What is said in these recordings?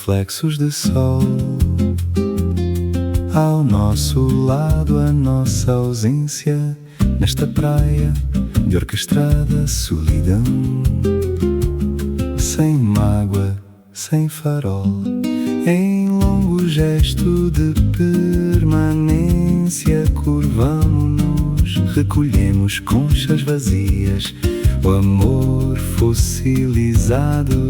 reflexos de sol. Ao nosso lado, a nossa ausência, nesta praia de orquestrada solidão. Sem mágoa, sem farol, em longo gesto de permanência, curvamo-nos, recolhemos conchas vazias, o amor fossilizado.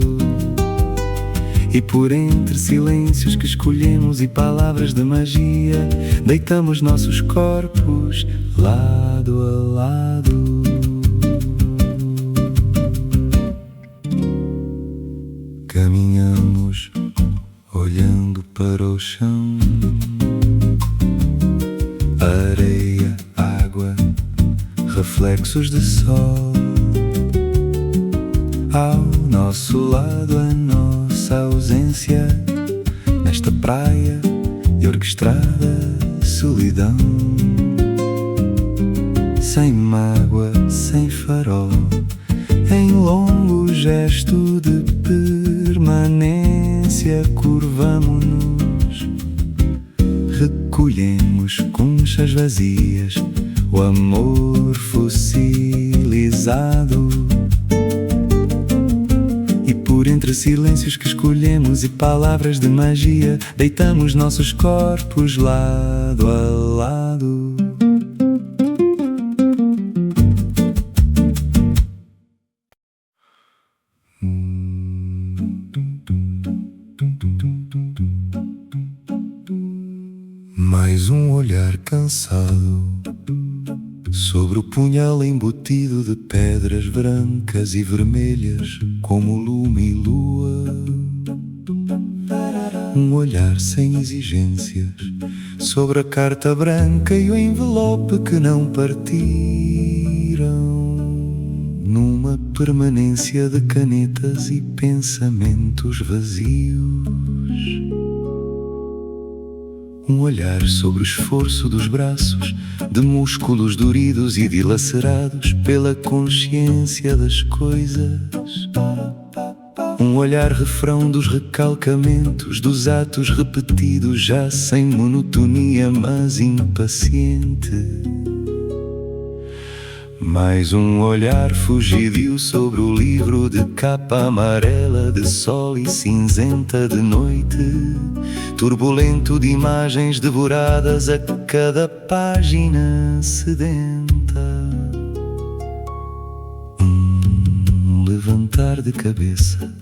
E por entre silêncios que escolhemos e palavras de magia, deitamos nossos corpos lado a lado. Caminhamos olhando para o chão, areia, água, reflexos de sol. Ao nosso lado, a nossa ausência, nesta praia de orquestrada solidão. Sem mágoa, sem farol, em longo gesto de permanência, curvamo-nos, recolhemos conchas vazias, o amor fossilizado. E por entre silêncios que escolhemos e palavras de magia, deitamos nossos corpos lado a lado. Mais um olhar cansado sobre o punhal embutido de pedras brancas e vermelhas como lume e lua. Um olhar sem exigências sobre a carta branca e o envelope que não partiram, numa permanência de canetas e pensamentos vazios. Um olhar sobre o esforço dos braços, de músculos doridos e dilacerados pela consciência das coisas. Um olhar refrão dos recalcamentos, dos atos repetidos, já sem monotonia, mas impaciente. Mais um olhar fugidio sobre o livro de capa amarela, de sol e cinzenta de noite, turbulento de imagens devoradas a cada página sedenta. Levantar de cabeça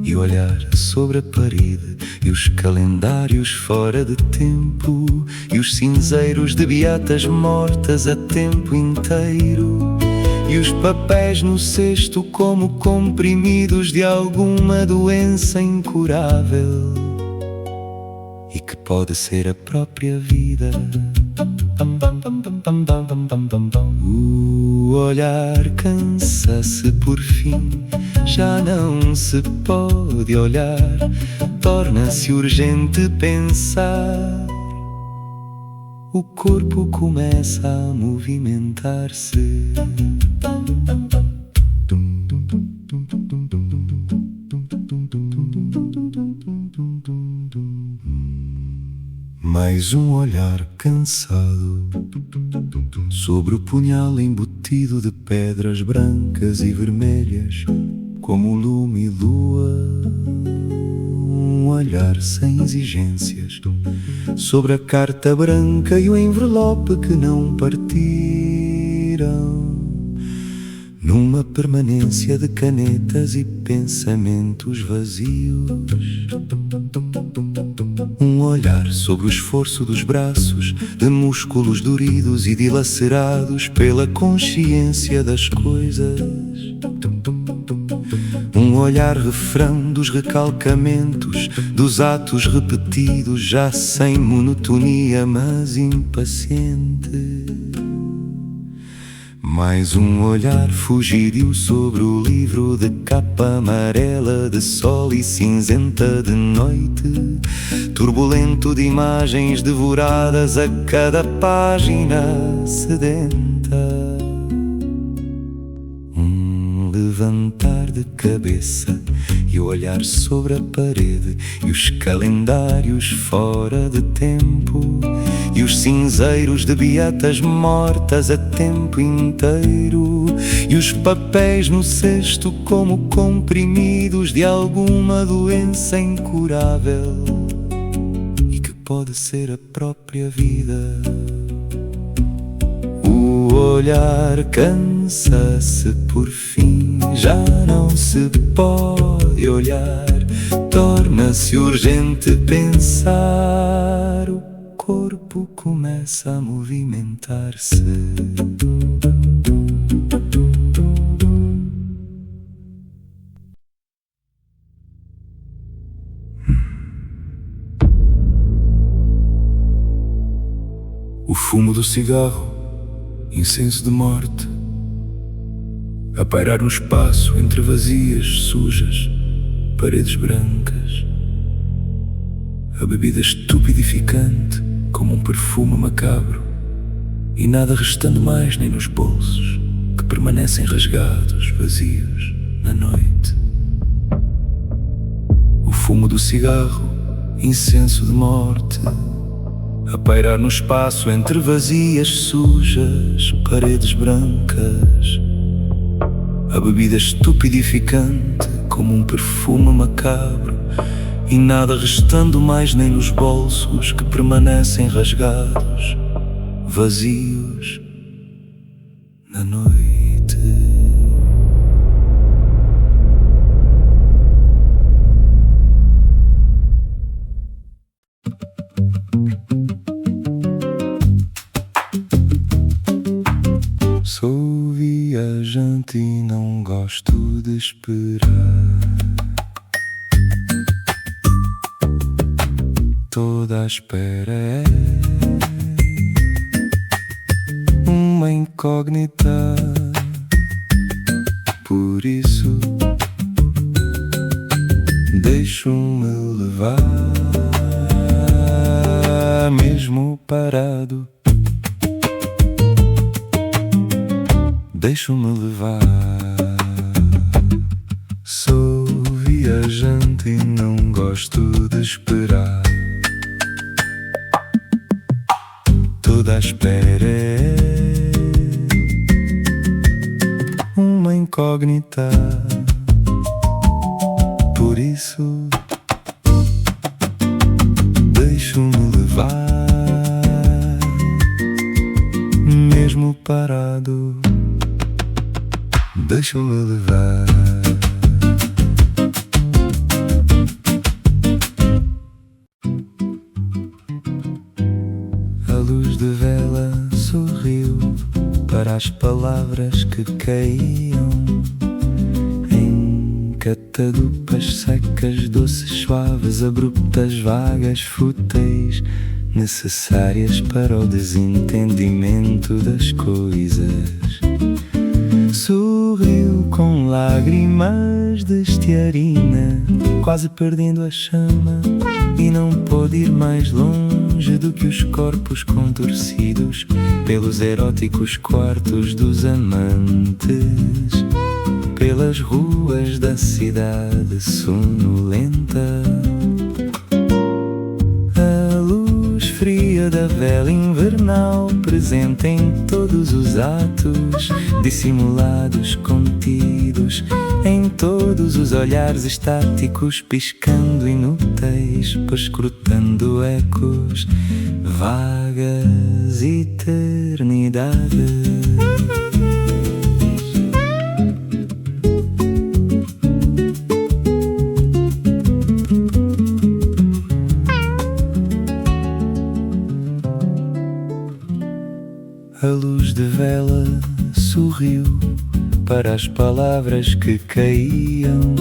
e olhar sobre a parede, e os calendários fora de tempo, e os cinzeiros de beatas mortas a tempo inteiro, e os papéis no cesto como comprimidos de alguma doença incurável, e que pode ser a própria vida. O olhar cansa-se por fim, já não se pode olhar, torna-se urgente pensar. O corpo começa a movimentar-se. Mais um olhar cansado sobre o punhal embutido de pedras brancas e vermelhas como lume e lua. Um olhar sem exigências sobre a carta branca e o envelope que não partiram, numa permanência de canetas e pensamentos vazios. Um olhar sobre o esforço dos braços, de músculos doridos e dilacerados pela consciência das coisas. Um olhar refrão dos recalcamentos, dos atos repetidos, já sem monotonia, mas impaciente. Mais um olhar fugidio sobre o livro de capa amarela, de sol e cinzenta de noite, turbulento de imagens devoradas a cada página sedenta. Levantar de cabeça e o olhar sobre a parede, e os calendários fora de tempo, e os cinzeiros de beatas mortas a tempo inteiro, e os papéis no cesto como comprimidos de alguma doença incurável e que pode ser a própria vida. O olhar cansa-se por fim, já não se pode olhar, torna-se urgente pensar, o corpo começa a movimentar-se. O fumo do cigarro, incenso de morte, a pairar no espaço entre vazias, sujas, paredes brancas. A bebida estupidificante como um perfume macabro, e nada restando mais nem nos bolsos, que permanecem rasgados, vazios, na noite. O fumo do cigarro, incenso de morte, a pairar no espaço entre vazias, sujas, paredes brancas. A bebida estupidificante como um perfume macabro, e nada restando mais nem nos bolsos, que permanecem rasgados, vazios, na noite. Sou viajante e não gosto de esperar. Toda a espera é uma incógnita. Por isso deixo-me levar, mesmo parado. Deixo-me levar. Sou viajante e não gosto de esperar. Toda a espera é uma incógnita. Por isso deixo-me levar, mesmo parado. Deixa-me levar. A luz de vela sorriu para as palavras que caíam em catadupas secas, doces, suaves, abruptas, vagas, fúteis, necessárias para o desentendimento das coisas. Sorriu com lágrimas de estearina, quase perdendo a chama, e não pôde ir mais longe do que os corpos contorcidos pelos eróticos quartos dos amantes, pelas ruas da cidade sonolenta. A luz fria da vela invernal, presente em todos os atos, dissimulados, contidos, em todos os olhares estáticos, piscando inúteis, perscrutando ecos, vagas eternidades. A luz de vela sorriu para as palavras que caíam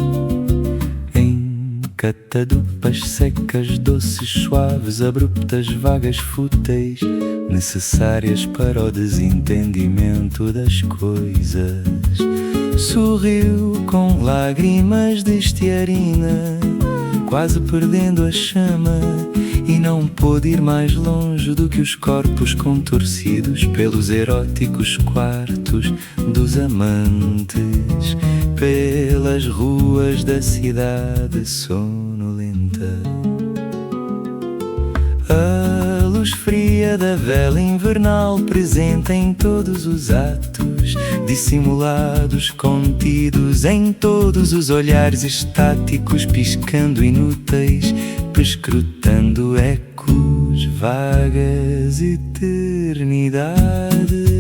em catadupas secas, doces, suaves, abruptas, vagas, fúteis, necessárias para o desentendimento das coisas. Sorriu com lágrimas de estearina, quase perdendo a chama, e não pôde ir mais longe do que os corpos contorcidos pelos eróticos quartos dos amantes, pela pelas ruas da cidade sonolenta. A luz fria da vela invernal presente em todos os atos, dissimulados, contidos em todos os olhares estáticos, piscando inúteis, perscrutando ecos, vagas eternidades.